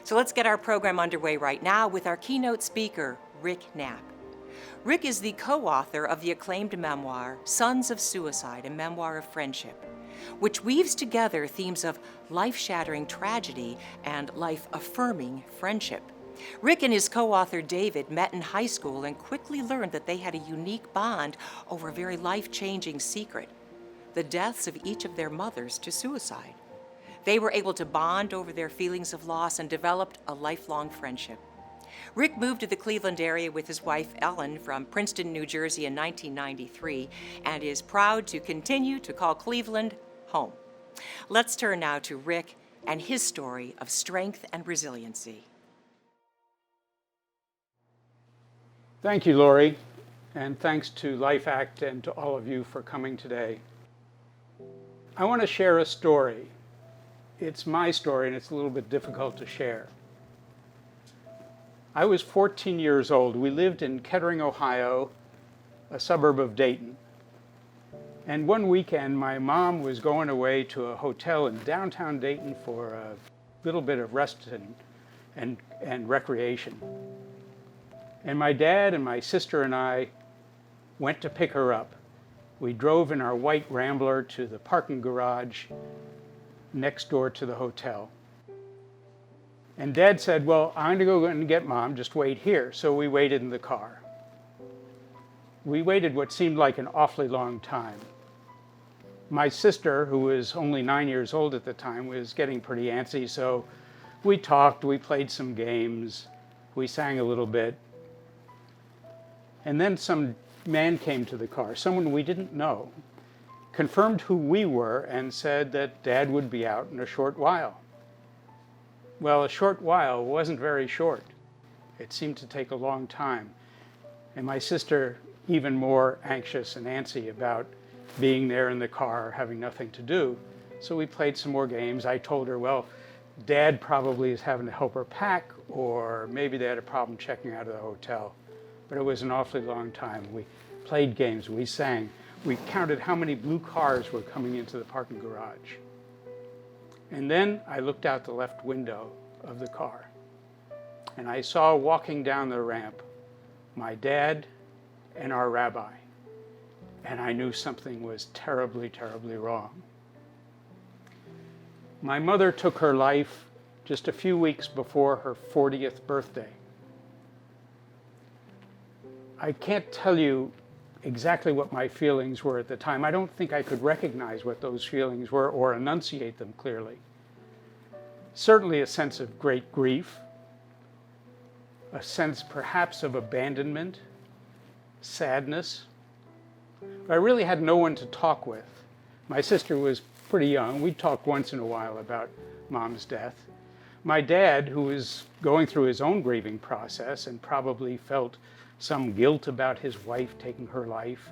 So let's get our program underway right now with our keynote speaker, Rick Knapp. Rick is the co-author of the acclaimed memoir, Sons of Suicide, a Memoir of Friendship, which weaves together themes of life-shattering tragedy and life-affirming friendship. Rick and his co-author David met in high school and quickly learned that they had a unique bond over a very life-changing secret, the deaths of each of their mothers to suicide. They were able to bond over their feelings of loss and developed a lifelong friendship. Rick moved to the Cleveland area with his wife Ellen from Princeton, New Jersey in 1993 and is proud to continue to call Cleveland home. Let's turn now to Rick and his story of strength and resiliency. Thank you, Lori, and thanks to Life Act and to all of you for coming today. I want to share a story. It's my story and it's a little bit difficult to share. I was 14 years old. We lived in Kettering, Ohio, a suburb of Dayton. And one weekend, my mom was going away to a hotel in downtown Dayton for a little bit of rest and recreation. And my dad and my sister and I went to pick her up. We drove in our white Rambler to the parking garage next door to the hotel. And Dad said, well, I'm going to go and get Mom, just wait here. So we waited in the car. We waited what seemed like an awfully long time. My sister, who was only 9 years old at the time, was getting pretty antsy, so we talked, we played some games, we sang a little bit. And then some man came to the car, someone we didn't know, confirmed who we were and said that Dad would be out in a short while. Well, a short while wasn't very short. It seemed to take a long time. And my sister, even more anxious and antsy about being there in the car, having nothing to do. So we played some more games. I told her, well, Dad probably is having to help her pack, or maybe they had a problem checking out of the hotel. But it was an awfully long time. We played games, we sang. We counted how many blue cars were coming into the parking garage. And then I looked out the left window of the car, and I saw walking down the ramp my dad and our rabbi. And I knew something was terribly, terribly wrong. My mother took her life just a few weeks before her 40th birthday. I can't tell you exactly what my feelings were at the time. I don't think I could recognize what those feelings were or enunciate them clearly. Certainly a sense of great grief, a sense perhaps of abandonment, sadness. But I really had no one to talk with. My sister was pretty young. We'd talk once in a while about Mom's death. My dad, who was going through his own grieving process and probably felt some guilt about his wife taking her life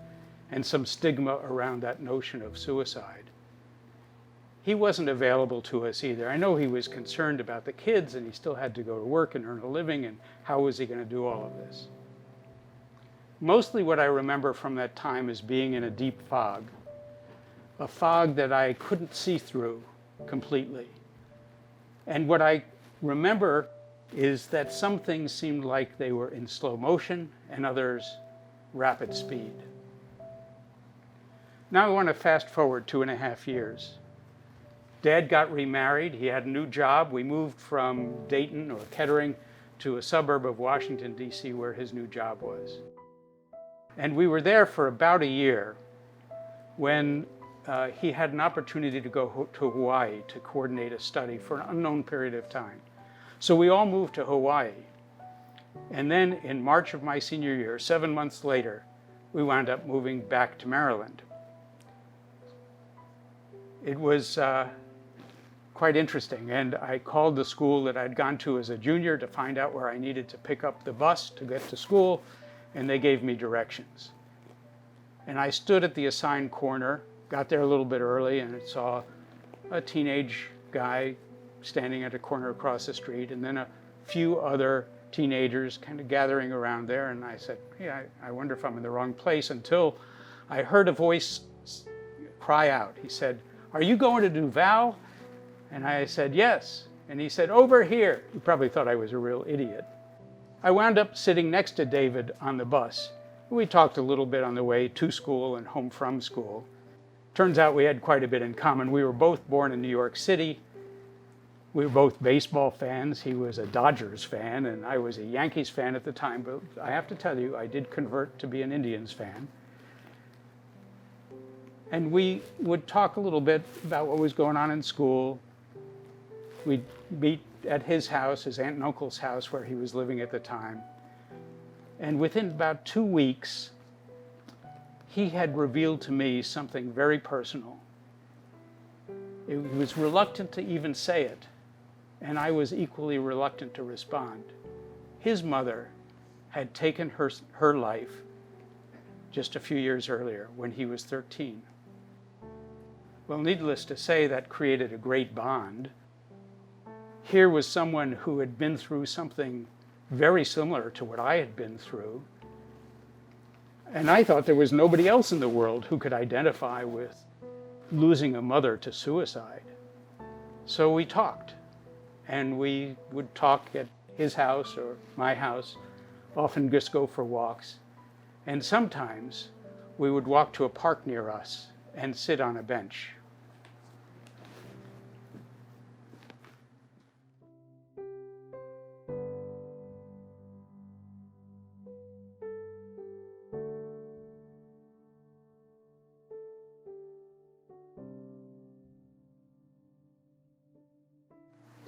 and some stigma around that notion of suicide. He wasn't available to us either. I know he was concerned about the kids and he still had to go to work and earn a living, and how was he going to do all of this? Mostly what I remember from that time is being in a deep fog, a fog that I couldn't see through completely. And what I remember is that some things seemed like they were in slow motion and others rapid speed. Now I want to fast forward 2.5 years. Dad got remarried. He had a new job. We moved from Dayton or Kettering to a suburb of Washington, D.C., where his new job was. And we were there for about a year when he had an opportunity to go to Hawaii to coordinate a study for an unknown period of time. So we all moved to Hawaii. And then in March of my senior year, 7 months later, we wound up moving back to Maryland. It was quite interesting, and I called the school that I'd gone to as a junior to find out where I needed to pick up the bus to get to school, and they gave me directions. And I stood at the assigned corner, got there a little bit early, and saw a teenage guy standing at a corner across the street, and then a few other teenagers kind of gathering around there. And I said, yeah, I wonder if I'm in the wrong place, until I heard a voice cry out. He said, "Are you going to Duval?" And I said, "Yes." And he said, "Over here." He probably thought I was a real idiot. I wound up sitting next to David on the bus. We talked a little bit on the way to school and home from school. Turns out we had quite a bit in common. We were both born in New York City. We were both baseball fans. He was a Dodgers fan, and I was a Yankees fan at the time. But I have to tell you, I did convert to be an Indians fan. And we would talk a little bit about what was going on in school. We'd meet at his house, his aunt and uncle's house, where he was living at the time. And within about 2 weeks, he had revealed to me something very personal. He was reluctant to even say it, and I was equally reluctant to respond. His mother had taken her life just a few years earlier when he was 13. Well, needless to say, that created a great bond. Here was someone who had been through something very similar to what I had been through. And I thought there was nobody else in the world who could identify with losing a mother to suicide. So we talked. And we would talk at his house or my house, often just go for walks. And sometimes we would walk to a park near us and sit on a bench.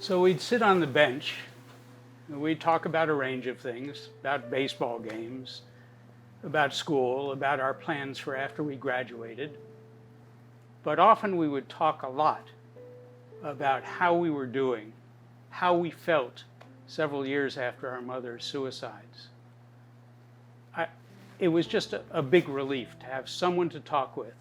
So we'd sit on the bench, and we'd talk about a range of things, about baseball games, about school, about our plans for after we graduated. But often we would talk a lot about how we were doing, how we felt several years after our mother's suicides. It was just a big relief to have someone to talk with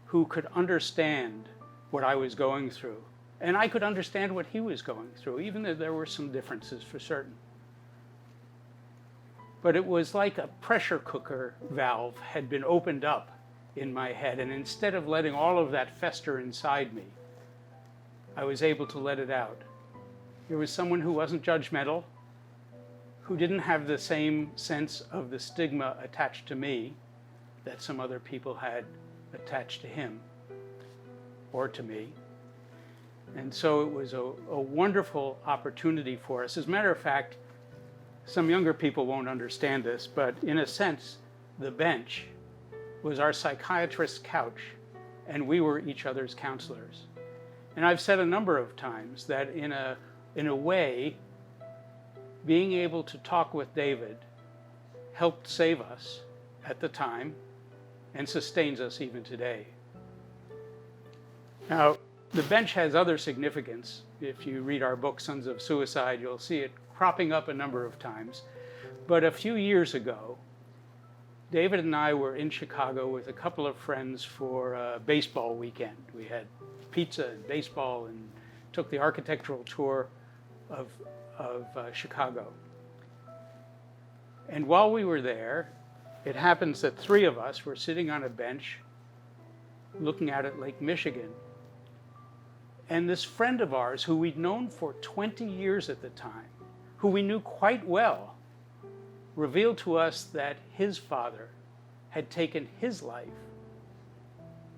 who could understand what I was going through. And I could understand what he was going through, even though there were some differences for certain. But it was like a pressure cooker valve had been opened up in my head, and instead of letting all of that fester inside me, I was able to let it out. There was someone who wasn't judgmental, who didn't have the same sense of the stigma attached to me that some other people had attached to him or to me. And so it was a wonderful opportunity for us. As a matter of fact, some younger people won't understand this, but in a sense, the bench was our psychiatrist's couch, and we were each other's counselors. And I've said a number of times that in a way, being able to talk with David helped save us at the time and sustains us even today. Now, the bench has other significance. If you read our book, Sons of Suicide, you'll see it cropping up a number of times. But a few years ago, David and I were in Chicago with a couple of friends for a baseball weekend. We had pizza and baseball and took the architectural tour of Chicago. And while we were there, it happens that 3 of us were sitting on a bench looking out at Lake Michigan. And this friend of ours, who we'd known for 20 years at the time, who we knew quite well, revealed to us that his father had taken his life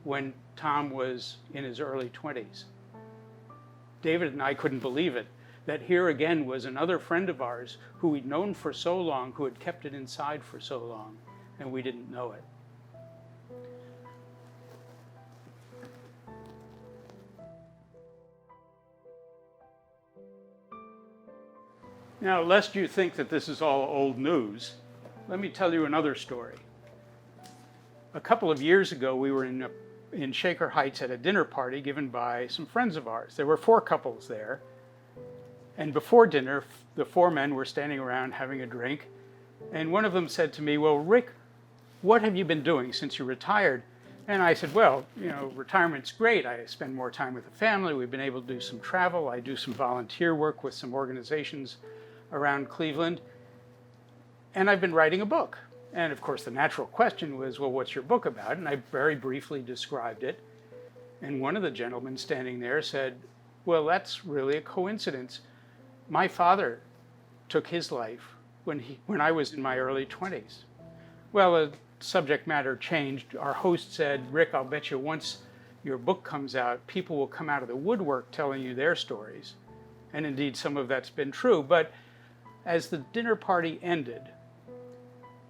when Tom was in his early 20s. David and I couldn't believe it, that here again was another friend of ours who we'd known for so long, who had kept it inside for so long, and we didn't know it. Now, lest you think that this is all old news, let me tell you another story. A couple of years ago, we were in Shaker Heights at a dinner party given by some friends of ours. There were 4 couples there. And before dinner, the 4 men were standing around having a drink. And one of them said to me, "Well, Rick, what have you been doing since you retired?" And I said, "Well, retirement's great. I spend more time with the family. We've been able to do some travel. I do some volunteer work with some organizations around Cleveland. And I've been writing a book." And of course, the natural question was, "Well, what's your book about?" And I very briefly described it. And one of the gentlemen standing there said, Well, that's really a coincidence. My father took his life when I was in my early 20s. Well, the subject matter changed. Our host said, Rick, I'll bet you once your book comes out, people will come out of the woodwork telling you their stories. And indeed, some of that's been true. But as the dinner party ended,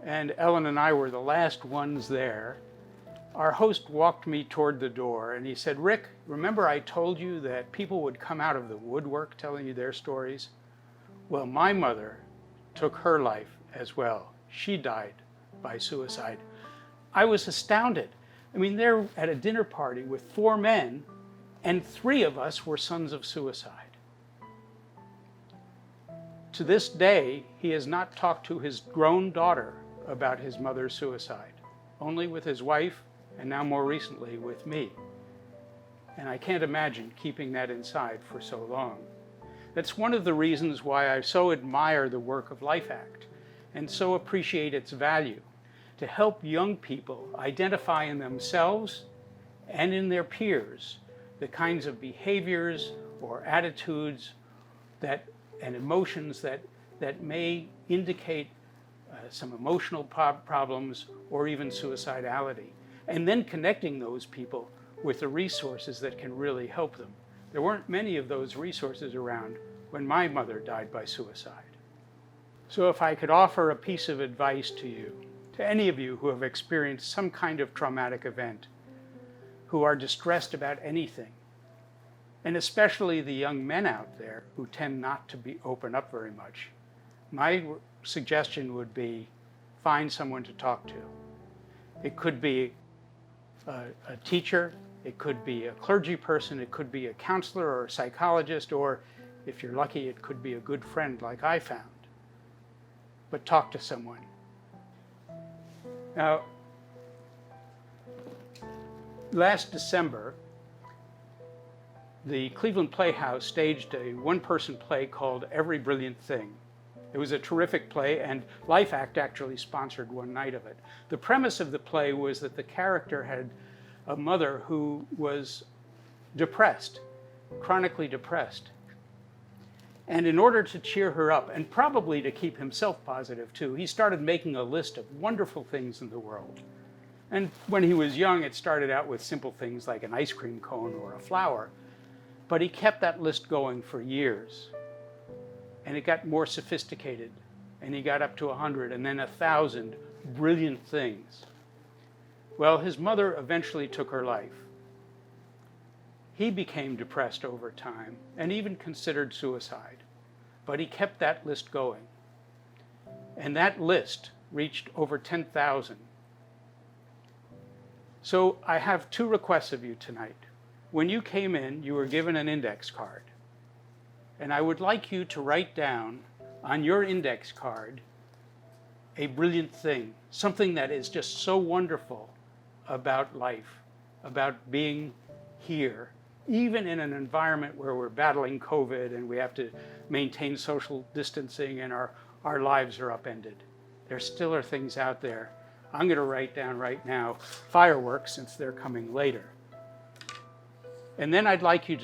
and Ellen and I were the last ones there, our host walked me toward the door and he said, Rick, remember I told you that people would come out of the woodwork telling you their stories? Well, my mother took her life as well. She died by suicide. I was astounded. I mean, they're at a dinner party with 4 men, and 3 of us were sons of suicide. To this day, he has not talked to his grown daughter about his mother's suicide, only with his wife, and now more recently with me. And I can't imagine keeping that inside for so long. That's one of the reasons why I so admire the work of Life Act and so appreciate its value to help young people identify in themselves and in their peers the kinds of behaviors or attitudes and emotions that may indicate some emotional problems or even suicidality, and then connecting those people with the resources that can really help them. There weren't many of those resources around when my mother died by suicide. So if I could offer a piece of advice to you, to any of you who have experienced some kind of traumatic event, who are distressed about anything, and especially the young men out there who tend not to open up very much, my suggestion would be find someone to talk to. It could be a teacher, it could be a clergy person, it could be a counselor or a psychologist, or if you're lucky, it could be a good friend like I found. But talk to someone. Now, last December, the Cleveland Playhouse staged a one-person play called Every Brilliant Thing. It was a terrific play, and Life Act actually sponsored one night of it. The premise of the play was that the character had a mother who was depressed, chronically depressed. And in order to cheer her up, and probably to keep himself positive too, he started making a list of wonderful things in the world. And when he was young, it started out with simple things like an ice cream cone or a flower. But he kept that list going for years. And it got more sophisticated. And he got up to 100 and then 1,000 brilliant things. Well, his mother eventually took her life. He became depressed over time and even considered suicide. But he kept that list going. And that list reached over 10,000. So I have 2 requests of you tonight. When you came in, you were given an index card. And I would like you to write down on your index card a brilliant thing, something that is just so wonderful about life, about being here, even in an environment where we're battling COVID and we have to maintain social distancing and our lives are upended. There still are things out there. I'm going to write down right now fireworks, since they're coming later. And then I'd like you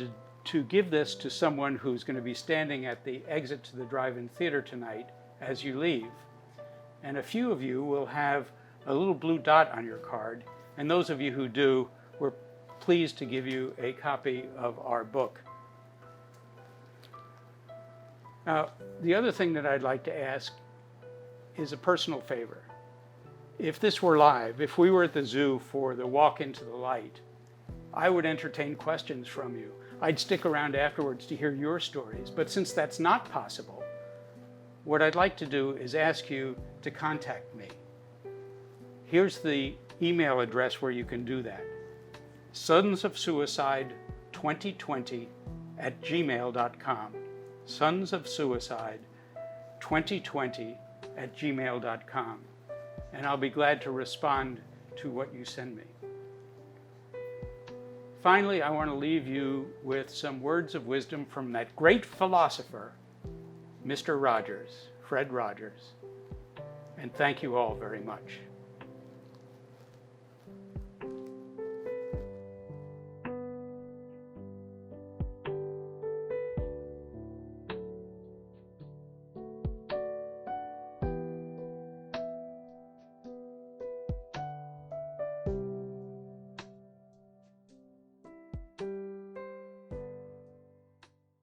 to give this to someone who's going to be standing at the exit to the drive-in theater tonight as you leave. And a few of you will have a little blue dot on your card. And those of you who do, we're pleased to give you a copy of our book. Now, the other thing that I'd like to ask is a personal favor. If this were live, if we were at the zoo for the walk into the light, I would entertain questions from you. I'd stick around afterwards to hear your stories. But since that's not possible, what I'd like to do is ask you to contact me. Here's the email address where you can do that. sonsofsuicide2020@gmail.com. sonsofsuicide2020@gmail.com. And I'll be glad to respond to what you send me. Finally, I want to leave you with some words of wisdom from that great philosopher, Mr. Rogers, Fred Rogers. And thank you all very much.